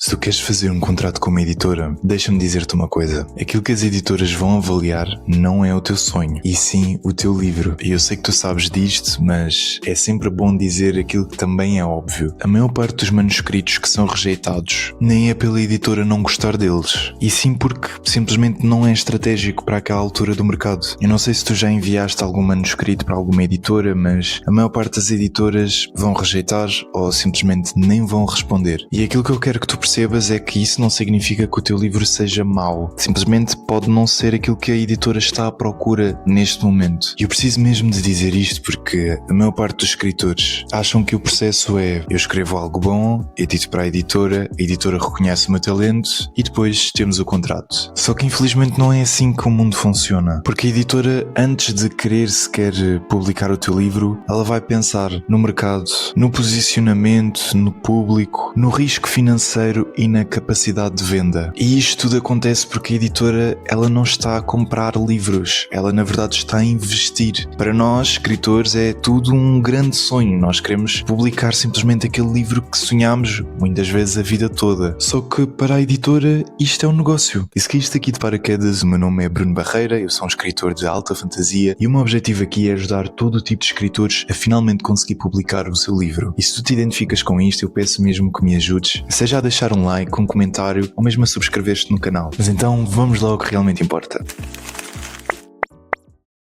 Se tu queres fazer um contrato com uma editora, deixa-me dizer-te uma coisa. Aquilo que as editoras vão avaliar não é o teu sonho, e sim o teu livro. E eu sei que tu sabes disto, mas é sempre bom dizer aquilo que também é óbvio. A maior parte dos manuscritos que são rejeitados nem é pela editora não gostar deles, e sim porque simplesmente não é estratégico para aquela altura do mercado. Eu não sei se tu já enviaste algum manuscrito para alguma editora, mas a maior parte das editoras vão rejeitar ou simplesmente nem vão responder. E aquilo que eu quero que tu percebas é que isso não significa que o teu livro seja mau. Simplesmente pode não ser aquilo que a editora está à procura neste momento. E eu preciso mesmo de dizer isto porque a maior parte dos escritores acham que o processo é: eu escrevo algo bom, edito para a editora reconhece o meu talento e depois temos o contrato. Só que infelizmente não é assim que o mundo funciona. Porque a editora, antes de querer sequer publicar o teu livro, ela vai pensar no mercado, no posicionamento, no público, no risco financeiro e na capacidade de venda. E isto tudo acontece porque a editora, ela não está a comprar livros, ela na verdade está a investir. Para nós, escritores, é tudo um grande sonho. Nós queremos publicar simplesmente aquele livro que sonhamos, muitas vezes a vida toda. Só que para a editora, isto é um negócio. E se caíste aqui de paraquedas, o meu nome é Bruno Barreira, eu sou um escritor de alta fantasia e o meu objetivo aqui é ajudar todo o tipo de escritores a finalmente conseguir publicar o seu livro. E se tu te identificas com isto, eu peço mesmo que me ajudes, seja a deixar um like, um comentário ou mesmo a subscrever-te no canal. Mas então vamos lá ao que realmente importa.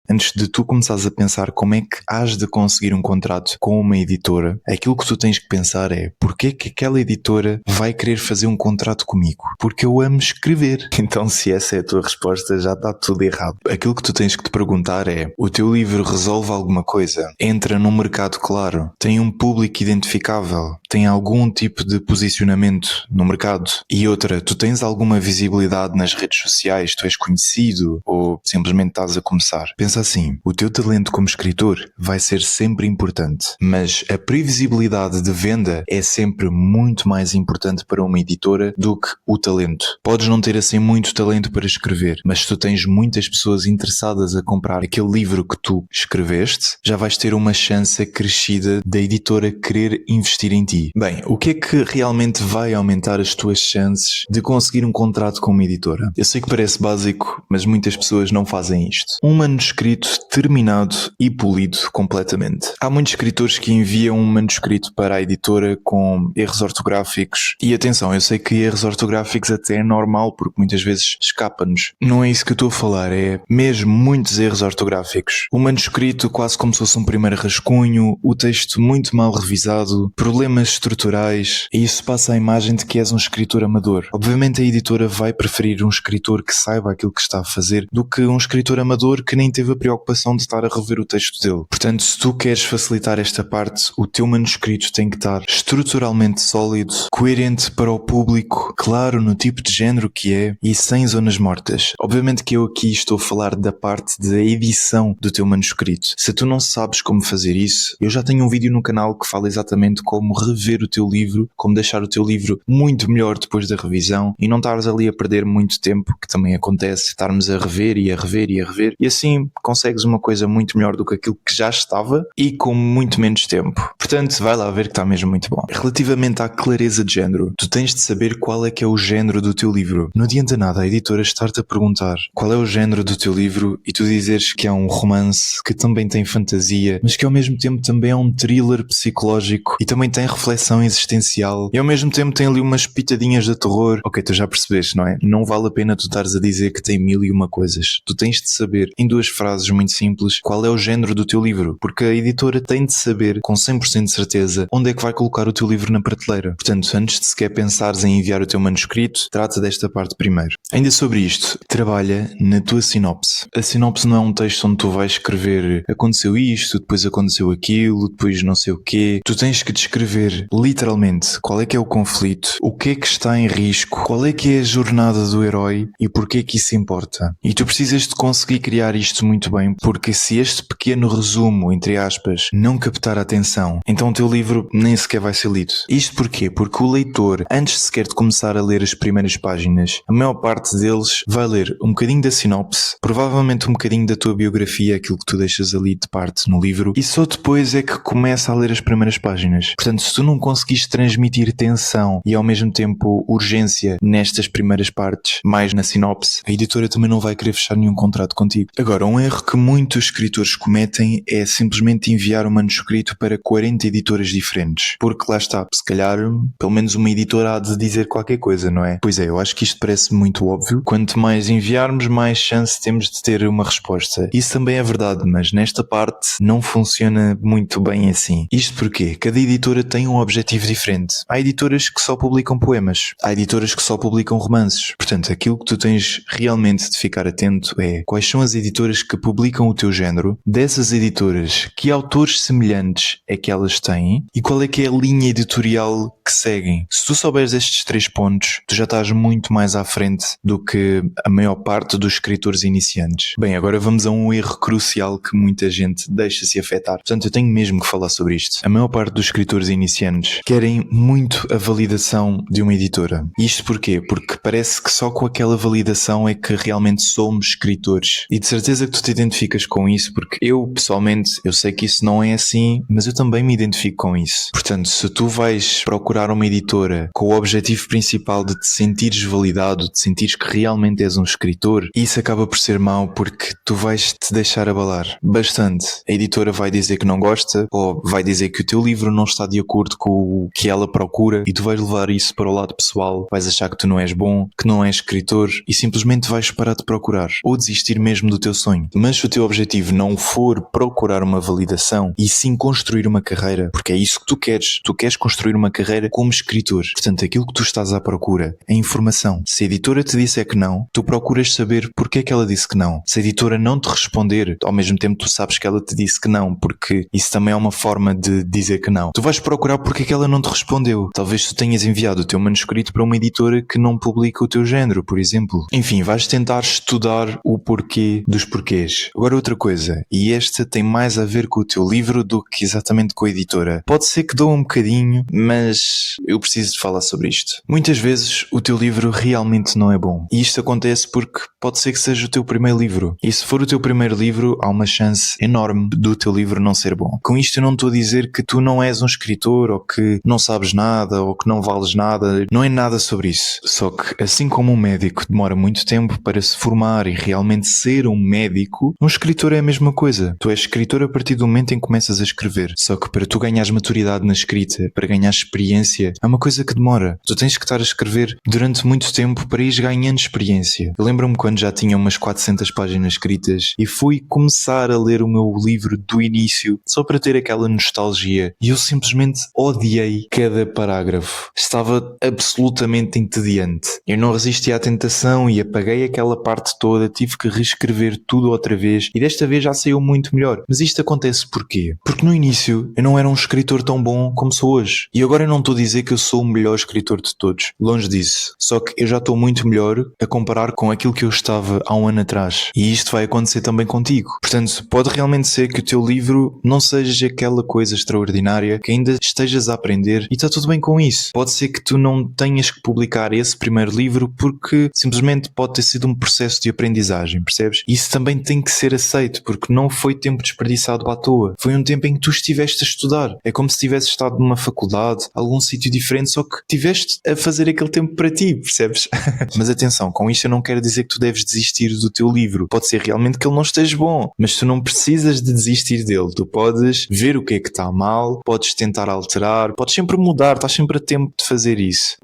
Antes de tu começares a pensar como é que has de conseguir um contrato com uma editora, aquilo que tu tens que pensar é: porquê que aquela editora vai querer fazer um contrato comigo? Porque eu amo escrever. Então, se essa é a tua resposta, já está tudo errado. Aquilo que tu tens que te perguntar é: o teu livro resolve alguma coisa? Entra num mercado claro? Tem um público identificável? Tem algum tipo de posicionamento no mercado? E outra, tu tens alguma visibilidade nas redes sociais? Tu és conhecido? Ou simplesmente estás a começar? Pensa assim: o teu talento como escritor vai ser sempre importante, mas a previsibilidade de venda é sempre muito mais importante para uma editora do que o talento. Podes não ter assim muito talento para escrever, mas se tu tens muitas pessoas interessadas a comprar aquele livro que tu escreveste, já vais ter uma chance acrescida da editora querer investir em ti. Bem, o que é que realmente vai aumentar as tuas chances de conseguir um contrato com uma editora? Eu sei que parece básico, mas muitas pessoas não fazem isto. Um manuscrito terminado e polido completamente. Há muitos escritores que enviam um manuscrito para a editora com erros ortográficos. E atenção, eu sei que erros ortográficos até é normal, porque muitas vezes escapa-nos. Não é isso que eu estou a falar, é mesmo muitos erros ortográficos. O manuscrito quase como se fosse um primeiro rascunho, o texto muito mal revisado, problemas estruturais, e isso passa a imagem de que és um escritor amador. Obviamente a editora vai preferir um escritor que saiba aquilo que está a fazer do que um escritor amador que nem teve a preocupação de estar a rever o texto dele. Portanto, se tu queres facilitar esta parte, o teu manuscrito tem que estar estruturalmente sólido, coerente para o público, claro no tipo de género que é e sem zonas mortas. Obviamente que eu aqui estou a falar da parte da edição do teu manuscrito. Se tu não sabes como fazer isso, eu já tenho um vídeo no canal que fala exatamente como rever o teu livro, como deixar o teu livro muito melhor depois da revisão e não estares ali a perder muito tempo, que também acontece, estarmos a rever e a rever e a rever, e assim consegues uma coisa muito melhor do que aquilo que já estava e com muito menos tempo. Portanto, vai lá ver que está mesmo muito bom. Relativamente à clareza de género, tu tens de saber qual é que é o género do teu livro. Não adianta nada a editora estar-te a perguntar qual é o género do teu livro e tu dizeres que é um romance, que também tem fantasia, mas que ao mesmo tempo também é um thriller psicológico e também tem reflexão existencial e ao mesmo tempo tem ali umas pitadinhas de terror. Ok, tu já percebeste, não é? Não vale a pena tu estares a dizer que tem 1001 coisas. Tu tens de saber, em duas frases muito simples, qual é o género do teu livro, porque a editora tem de saber com 100% de certeza onde é que vai colocar o teu livro na prateleira. Portanto, antes de sequer pensares em enviar o teu manuscrito, trata desta parte primeiro. Ainda sobre isto, trabalha na tua sinopse. A sinopse não é um texto onde tu vais escrever aconteceu isto, depois aconteceu aquilo, depois não sei o quê. Tu tens que descrever literalmente qual é que é o conflito, o que é que está em risco, qual é que é a jornada do herói e porquê é que isso importa. E tu precisas de conseguir criar isto muito bem, porque se este pequeno resumo, entre aspas, não captar a atenção, então o teu livro nem sequer vai ser lido. Isto porquê? Porque o leitor, antes sequer de começar a ler as primeiras páginas, a maior parte deles vai ler um bocadinho da sinopse, provavelmente um bocadinho da tua biografia, aquilo que tu deixas ali de parte no livro, e só depois é que começa a ler as primeiras páginas. Portanto, se tu tu não conseguiste transmitir tensão e ao mesmo tempo urgência nestas primeiras partes, mais na sinopse, a editora também não vai querer fechar nenhum contrato contigo. Agora, um erro que muitos escritores cometem é simplesmente enviar um manuscrito para 40 editoras diferentes. Porque lá está, se calhar, pelo menos uma editora há de dizer qualquer coisa, não é? Pois é, eu acho que isto parece muito óbvio. Quanto mais enviarmos, mais chance temos de ter uma resposta. Isso também é verdade, mas nesta parte não funciona muito bem assim. Isto porque cada editora tem um objetivo diferente. Há editoras que só publicam poemas. Há editoras que só publicam romances. Portanto, aquilo que tu tens realmente de ficar atento é quais são as editoras que publicam o teu género, dessas editoras, que autores semelhantes é que elas têm e qual é que é a linha editorial que seguem. Se tu souberes estes 3 pontos, tu já estás muito mais à frente do que a maior parte dos escritores iniciantes. Bem, agora vamos a um erro crucial que muita gente deixa-se afetar. Portanto, eu tenho mesmo que falar sobre isto. A maior parte dos escritores iniciantes querem muito a validação de uma editora. Isto porquê? Porque parece que só com aquela validação é que realmente somos escritores. E de certeza que tu te identificas com isso, porque eu, pessoalmente, eu sei que isso não é assim, mas eu também me identifico com isso. Portanto, se tu vais procurar uma editora com o objetivo principal de te sentires validado, de sentires que realmente és um escritor, isso acaba por ser mau porque tu vais te deixar abalar bastante. A editora vai dizer que não gosta ou vai dizer que o teu livro não está de acordo com o que ela procura e tu vais levar isso para o lado pessoal, vais achar que tu não és bom, que não és escritor e simplesmente vais parar de procurar ou desistir mesmo do teu sonho. Mas se o teu objetivo não for procurar uma validação e sim construir uma carreira, porque é isso que tu queres construir uma carreira como escritor. Portanto, aquilo que tu estás à procura é informação. Se a editora te disser que não, tu procuras saber porque é que ela disse que não. Se a editora não te responder, ao mesmo tempo tu sabes que ela te disse que não, porque isso também é uma forma de dizer que não. Tu vais procurar porque é que ela não te respondeu. Talvez tu tenhas enviado o teu manuscrito para uma editora que não publica o teu género, por exemplo. Enfim, vais tentar estudar o porquê dos porquês. Agora outra coisa, e esta tem mais a ver com o teu livro do que exatamente com a editora. Pode ser que doa um bocadinho, mas eu preciso de falar sobre isto. Muitas vezes o teu livro realmente não é bom. E isto acontece porque pode ser que seja o teu primeiro livro. E se for o teu primeiro livro, há uma chance enorme do teu livro não ser bom. Com isto eu não estou a dizer que tu não és um escritor, ou que não sabes nada, ou que não vales nada. Não é nada sobre isso. Só que, assim como um médico demora muito tempo para se formar e realmente ser um médico, um escritor é a mesma coisa. Tu és escritor a partir do momento em que começas a escrever. Só que para tu ganhares maturidade na escrita, para ganhares experiência, é uma coisa que demora. Tu tens que estar a escrever durante muito tempo para ires ganhando experiência. Eu lembro-me quando já tinha umas 400 páginas escritas e fui começar a ler o meu livro do início, só para ter aquela nostalgia. E eu simplesmente odiei cada parágrafo. Estava absolutamente entediante. Eu não resisti à tentação e apaguei aquela parte toda, tive que reescrever tudo outra vez e desta vez já saiu muito melhor. Mas isto acontece porquê? Porque no início eu não era um escritor tão bom como sou hoje. E agora eu não estou a dizer que eu sou o melhor escritor de todos. Longe disso. Só que eu já estou muito melhor a comparar com aquilo que eu estava há um ano atrás. E isto vai acontecer também contigo. Portanto, pode realmente ser que o teu livro não seja aquela coisa extraordinária, que ainda estejas a aprender e está tudo bem com isso. Pode ser que tu não tenhas que publicar esse primeiro livro porque simplesmente pode ter sido um processo de aprendizagem, percebes? Isso também tem que ser aceito porque não foi tempo desperdiçado à toa. Foi um tempo em que tu estiveste a estudar. É como se tivesse estado numa faculdade, algum sítio diferente, só que tiveste a fazer aquele tempo para ti, percebes? Mas atenção, com isto eu não quero dizer que tu deves desistir do teu livro. Pode ser realmente que ele não esteja bom, mas tu não precisas de desistir dele. Tu podes ver o que é que está mal, podes tentar alterar, podes sempre mudar, estás sempre a tempo de fazer isso.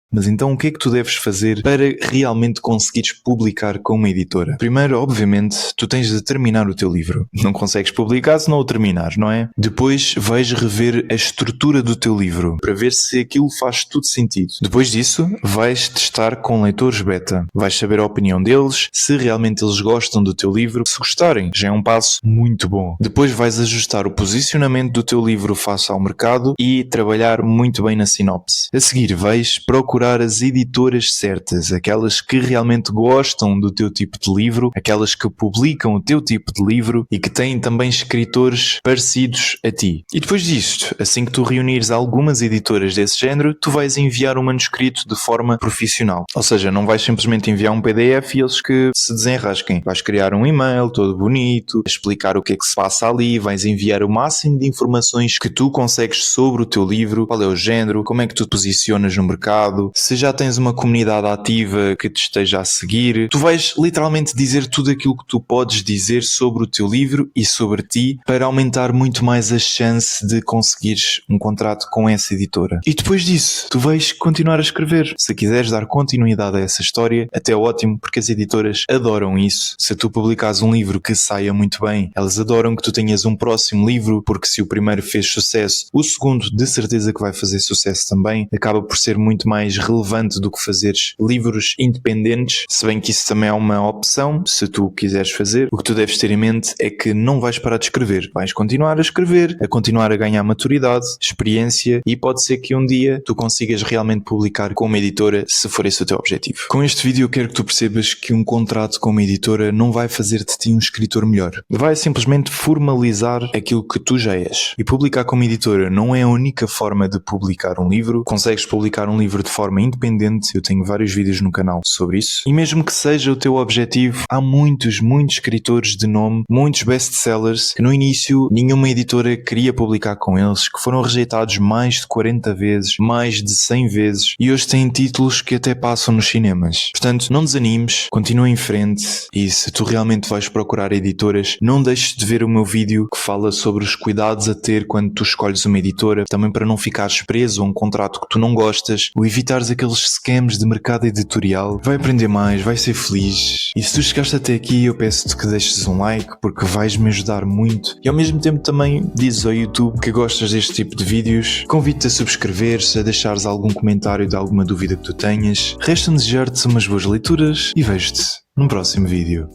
Mas então o que é que tu deves fazer para realmente conseguires publicar com uma editora? Primeiro, obviamente, tu tens de terminar o teu livro. Não consegues publicar se não o terminares, não é? Depois vais rever a estrutura do teu livro para ver se aquilo faz tudo sentido. Depois disso, vais testar com leitores beta. Vais saber a opinião deles, se realmente eles gostam do teu livro. Se gostarem, já é um passo muito bom. Depois vais ajustar o posicionamento do teu livro face ao mercado e trabalhar muito bem na sinopse. A seguir, vais procurar procurar as editoras certas, aquelas que realmente gostam do teu tipo de livro, aquelas que publicam o teu tipo de livro e que têm também escritores parecidos a ti. E depois disto, assim que tu reunires algumas editoras desse género, tu vais enviar um manuscrito de forma profissional. Ou seja, não vais simplesmente enviar um PDF e eles que se desenrasquem. Vais criar um e-mail todo bonito, explicar o que é que se passa ali, vais enviar o máximo de informações que tu consegues sobre o teu livro, qual é o género, como é que tu te posicionas no mercado, se já tens uma comunidade ativa que te esteja a seguir. Tu vais literalmente dizer tudo aquilo que tu podes dizer sobre o teu livro e sobre ti para aumentar muito mais a chance de conseguires um contrato com essa editora. E depois disso, tu vais continuar a escrever. Se quiseres dar continuidade a essa história, até ótimo, porque as editoras adoram isso. Se tu publicares um livro que saia muito bem, elas adoram que tu tenhas um próximo livro, porque se o primeiro fez sucesso, o segundo de certeza que vai fazer sucesso também. Acaba por ser muito mais relevante do que fazeres livros independentes, se bem que isso também é uma opção, se tu quiseres fazer. O que tu deves ter em mente é que não vais parar de escrever. Vais continuar a escrever, a continuar a ganhar maturidade, experiência, e pode ser que um dia tu consigas realmente publicar com uma editora, se for esse o teu objetivo. Com este vídeo eu quero que tu percebas que um contrato com uma editora não vai fazer de ti um escritor melhor. Vai simplesmente formalizar aquilo que tu já és. E publicar com uma editora não é a única forma de publicar um livro. Consegues publicar um livro de forma independente, eu tenho vários vídeos no canal sobre isso. E mesmo que seja o teu objetivo, há muitos escritores de nome, muitos best-sellers, que no início nenhuma editora queria publicar com eles, que foram rejeitados mais de 40 vezes, mais de 100 vezes, e hoje têm títulos que até passam nos cinemas. Portanto, não desanimes, continua em frente, e se tu realmente vais procurar editoras, não deixes de ver o meu vídeo que fala sobre os cuidados a ter quando tu escolhes uma editora, também para não ficares preso a um contrato que tu não gostas, ou evitares aqueles scams de mercado editorial. Vai aprender mais, vai ser feliz, e se tu chegaste até aqui eu peço-te que deixes um like, porque vais-me ajudar muito, e ao mesmo tempo também dizes ao YouTube que gostas deste tipo de vídeos. Convido-te a subscrever-se, a deixares algum comentário de alguma dúvida que tu tenhas. Resta-me desejar-te umas boas leituras e vejo-te num próximo vídeo.